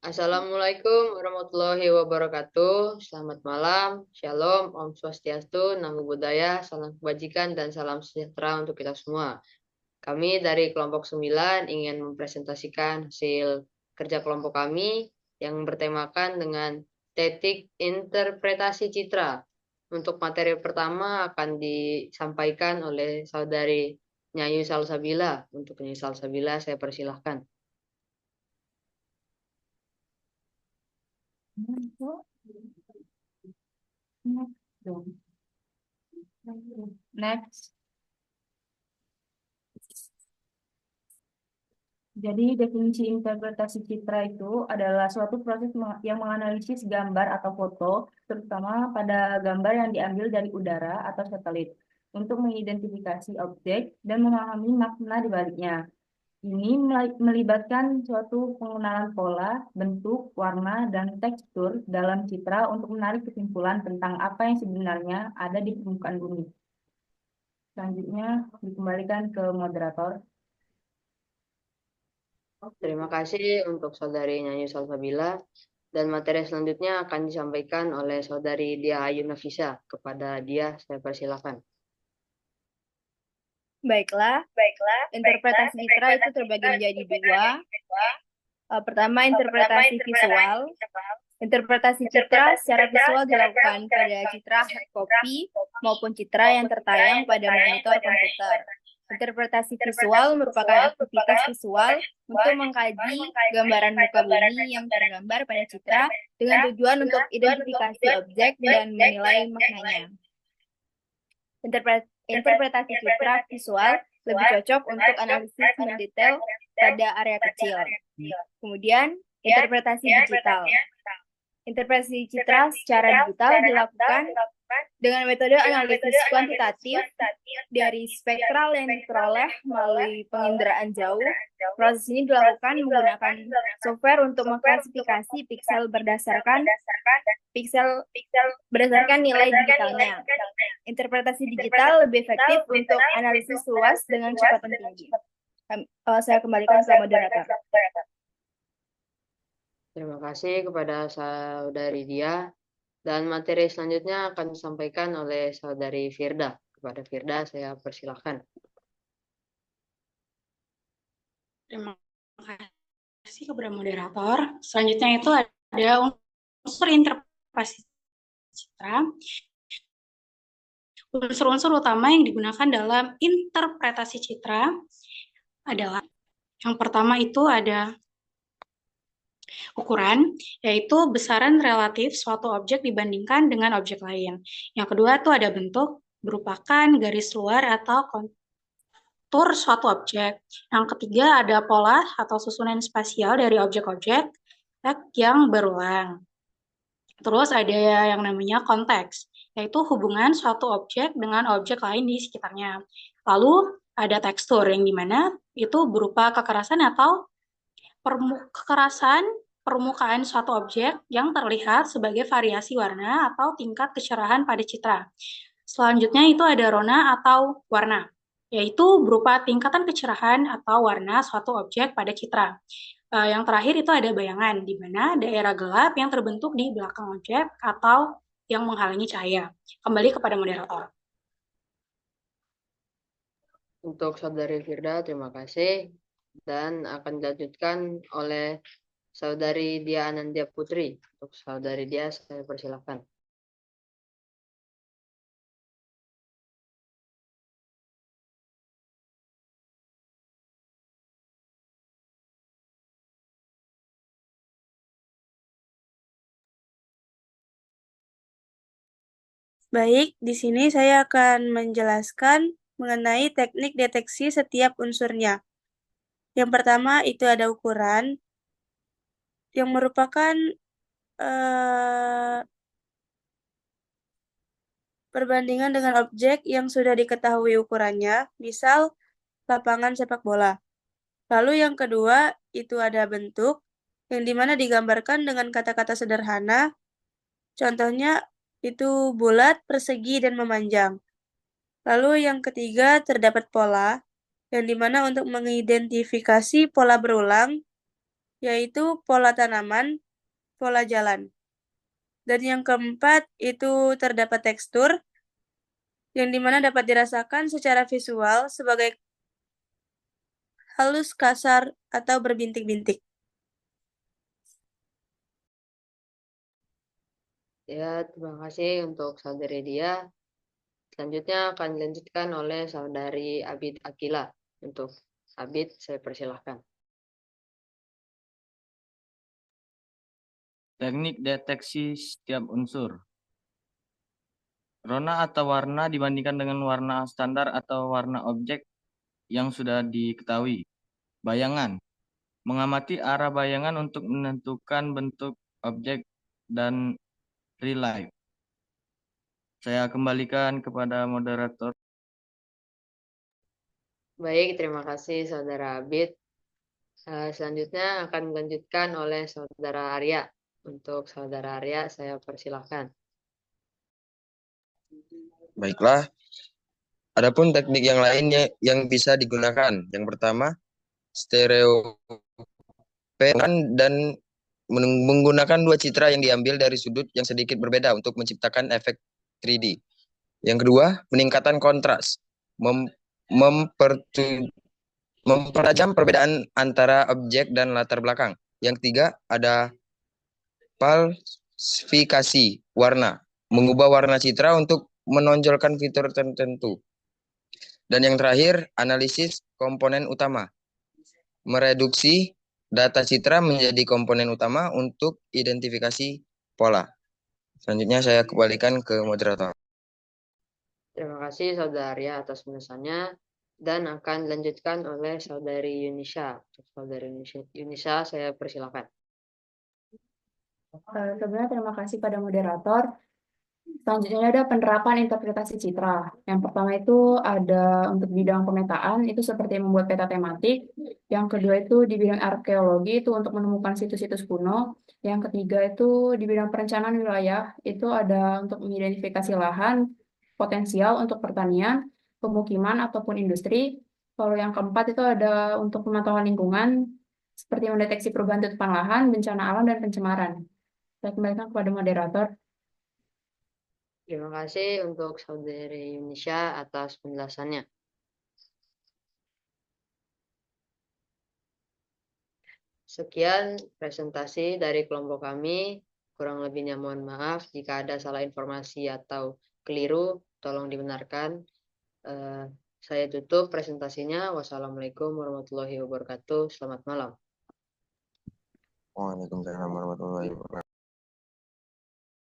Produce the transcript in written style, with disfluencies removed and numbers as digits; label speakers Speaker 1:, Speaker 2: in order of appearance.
Speaker 1: Assalamualaikum warahmatullahi wabarakatuh. Selamat malam, Shalom, Om Swastiastu, Namo Buddhaya, salam kebajikan, dan salam sejahtera untuk kita semua. Kami dari kelompok 9 ingin mempresentasikan hasil kerja kelompok kami yang bertemakan dengan tetik interpretasi citra. Untuk materi pertama akan disampaikan oleh saudari Nyayu Salsabila. Untuk Nyayu Salsabila, saya persilahkan.
Speaker 2: Next. Jadi definisi interpretasi citra itu adalah suatu proses yang menganalisis gambar atau foto, terutama pada gambar yang diambil dari udara atau satelit, untuk mengidentifikasi objek dan memahami makna di baliknya. Ini melibatkan suatu pengenalan pola, bentuk, warna, dan tekstur dalam citra untuk menarik kesimpulan tentang apa yang sebenarnya ada di permukaan bumi. Selanjutnya dikembalikan ke moderator.
Speaker 1: Terima kasih untuk saudari Nyanyi Salsabila, dan materi selanjutnya akan disampaikan oleh saudari Dia Ayu Nafisa. Kepada dia, saya persilakan.
Speaker 3: Baiklah, interpretasi citra itu terbagi menjadi dua. Pertama, interpretasi visual. Interpretasi citra secara visual dilakukan pada citra hard copy maupun citra yang tertayang pada monitor komputer. Interpretasi visual merupakan aktivitas visual untuk mengkaji gambaran muka bumi yang tergambar pada citra dengan tujuan untuk identifikasi objek dan menilai maknanya. Interpretasi citra visual lebih cocok untuk analisis mendetail pada area kecil. Kemudian, interpretasi digital. Interpretasi citra secara digital dilakukan dengan metode analisis kuantitatif dari spektral yang diperoleh melalui penginderaan jauh. Proses ini dilakukan menggunakan software untuk mengklasifikasi piksel berdasarkan nilai digitalnya. Interpretasi digital lebih efektif untuk analisis luas dengan kecepatan tinggi. Saya kembalikan ke moderator.
Speaker 1: Terima kasih kepada saudari Dia, dan materi selanjutnya akan disampaikan oleh saudari Firda. Kepada Firda, saya persilakan.
Speaker 4: Terima kasih kepada moderator. Selanjutnya itu ada unsur interpretasi citra. Unsur-unsur utama yang digunakan dalam interpretasi citra adalah yang pertama itu ada ukuran, yaitu besaran relatif suatu objek dibandingkan dengan objek lain. Yang kedua itu ada bentuk, merupakan garis luar atau kontur suatu objek. Yang ketiga ada pola atau susunan spasial dari objek-objek yang berulang. Terus ada yang namanya konteks, yaitu hubungan suatu objek dengan objek lain di sekitarnya. Lalu ada tekstur, yang dimana itu berupa kekerasan atau kekerasan permukaan suatu objek yang terlihat sebagai variasi warna atau tingkat kecerahan pada citra. Selanjutnya itu ada rona atau warna, yaitu berupa tingkatan kecerahan atau warna suatu objek pada citra. Yang terakhir itu ada bayangan, di mana daerah gelap yang terbentuk di belakang objek atau yang menghalangi cahaya. Kembali kepada moderator.
Speaker 1: Untuk saudari Firda, terima kasih. Dan akan dilanjutkan oleh saudari Dia Anandia Putri. Untuk saudari Dia, saya persilakan.
Speaker 5: Baik, di sini saya akan menjelaskan mengenai teknik deteksi setiap unsurnya. Yang pertama itu ada ukuran, yang merupakan perbandingan dengan objek yang sudah diketahui ukurannya, misal lapangan sepak bola. Lalu yang kedua itu ada bentuk, yang dimana digambarkan dengan kata-kata sederhana, contohnya itu bulat, persegi, dan memanjang. Lalu yang ketiga terdapat pola, yang dimana untuk mengidentifikasi pola berulang, yaitu pola tanaman, pola jalan. Dan yang keempat itu terdapat tekstur, yang dimana dapat dirasakan secara visual sebagai halus, kasar, atau berbintik-bintik.
Speaker 1: Ya, terima kasih untuk saudari Dia. Selanjutnya akan dilanjutkan oleh saudari Abid Akila. Untuk Abid, saya persilahkan.
Speaker 6: Teknik deteksi setiap unsur. Rona atau warna dibandingkan dengan warna standar atau warna objek yang sudah diketahui. Bayangan. Mengamati arah bayangan untuk menentukan bentuk objek dan relief. Saya kembalikan kepada moderator.
Speaker 1: Baik, terima kasih saudara Abid. Selanjutnya akan dilanjutkan oleh saudara Arya. Untuk saudara Arya, saya persilahkan.
Speaker 7: Baiklah, adapun teknik yang lainnya yang bisa digunakan. Yang pertama, stereopen dan menggunakan dua citra yang diambil dari sudut yang sedikit berbeda untuk menciptakan efek 3D. Yang kedua, peningkatan kontras, mempertajam perbedaan antara objek dan latar belakang. Yang ketiga, ada falsifikasi warna, mengubah warna citra untuk menonjolkan fitur tertentu. Dan yang terakhir, analisis komponen utama, mereduksi data citra menjadi komponen utama untuk identifikasi pola. Selanjutnya saya kembalikan ke moderator.
Speaker 1: Terima kasih saudara Arya atas penjelasannya dan akan dilanjutkan oleh saudari Yunisha. Untuk saudari Yunisha, saya persilakan.
Speaker 2: Sebelumnya terima kasih pada moderator. Selanjutnya ada penerapan interpretasi citra. Yang pertama itu ada untuk bidang pemetaan, itu seperti membuat peta tematik. Yang kedua itu di bidang arkeologi, itu untuk menemukan situs-situs kuno. Yang ketiga itu di bidang perencanaan wilayah, itu ada untuk mengidentifikasi lahan potensial untuk pertanian, pemukiman, ataupun industri. Kalau yang keempat itu ada untuk pemantauan lingkungan, seperti mendeteksi perubahan tutupan lahan, bencana alam, dan pencemaran. Saya kembalikan kepada moderator.
Speaker 1: Terima kasih untuk saudari Yunisha atas penjelasannya. Sekian presentasi dari kelompok kami. Kurang lebihnya mohon maaf jika ada salah informasi atau keliru, tolong dibenarkan. Saya tutup presentasinya. Wassalamualaikum warahmatullahi wabarakatuh. Selamat malam.
Speaker 7: Waalaikumsalam warahmatullahi wabarakatuh.